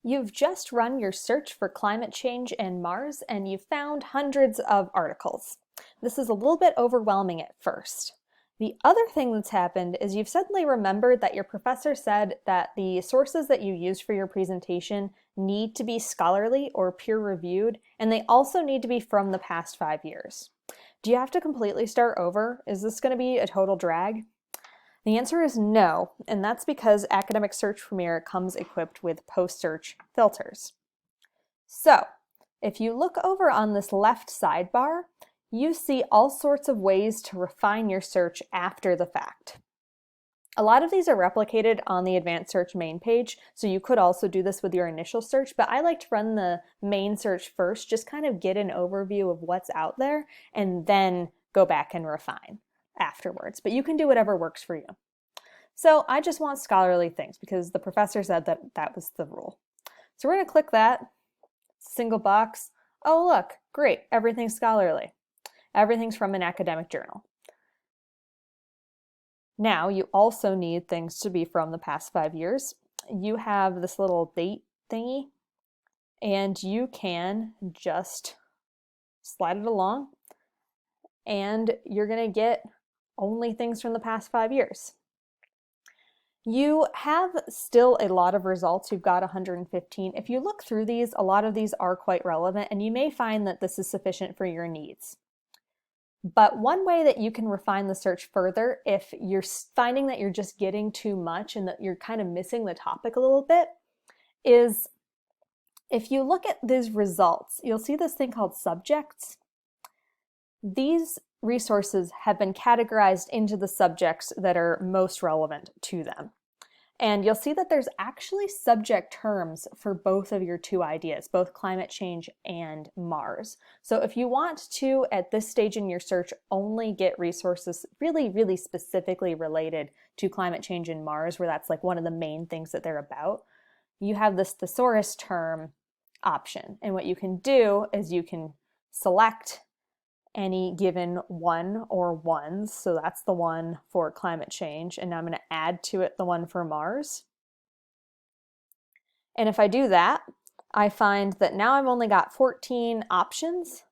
You've just run your search for climate change and Mars, and you've found hundreds of articles. This is a little bit overwhelming at first. The other thing that's happened is you've suddenly remembered that your professor said that the sources that you used for your presentation need to be scholarly or peer-reviewed, and they also need to be from the past 5 years. Do you have to completely start over? Is this going to be a total drag? The answer is no, and that's because Academic Search Premier comes equipped with post-search filters. So, if you look over on this left sidebar, you see all sorts of ways to refine your search after the fact. A lot of these are replicated on the Advanced Search main page, so you could also do this with your initial search, but I like to run the main search first, just kind of get an overview of what's out there, and then go back and refine afterwards. But you can do whatever works for you. So I just want scholarly things because the professor said that that was the rule. So we're going to click that single box. Oh, look, great, everything's scholarly. Everything's from an academic journal. Now, you also need things to be from the past 5 years. You have this little date thingy, and you can just slide it along, and you're going to get only things from the past 5 years. You have still a lot of results. You've got 115. If you look through these, a lot of these are quite relevant, and you may find that this is sufficient for your needs. But one way that you can refine the search further, if you're finding that you're just getting too much and that you're kind of missing the topic a little bit, is if you look at these results, you'll see this thing called subjects. These resources have been categorized into the subjects that are most relevant to them. And you'll see that there's actually subject terms for both of your two ideas, both climate change and Mars. So if you want to, at this stage in your search, only get resources really specifically related to climate change and Mars, where that's like one of the main things that they're about, you have this thesaurus term option. And what you can do is you can select any given one or ones. So that's the one for climate change. And now I'm going to add to it the one for Mars. And if I do that, I find that now I've only got 14 options,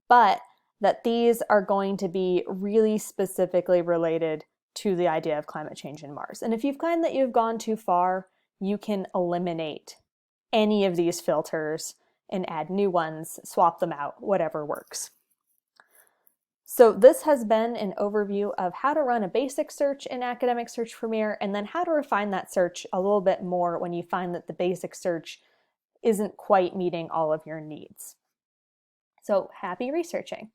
but that these are going to be really specifically related to the idea of climate change in Mars. And if you find that you've gone too far, you can eliminate any of these filters and add new ones, swap them out, whatever works. So this has been an overview of how to run a basic search in Academic Search Premier, and then how to refine that search a little bit more when you find that the basic search isn't quite meeting all of your needs. So happy researching.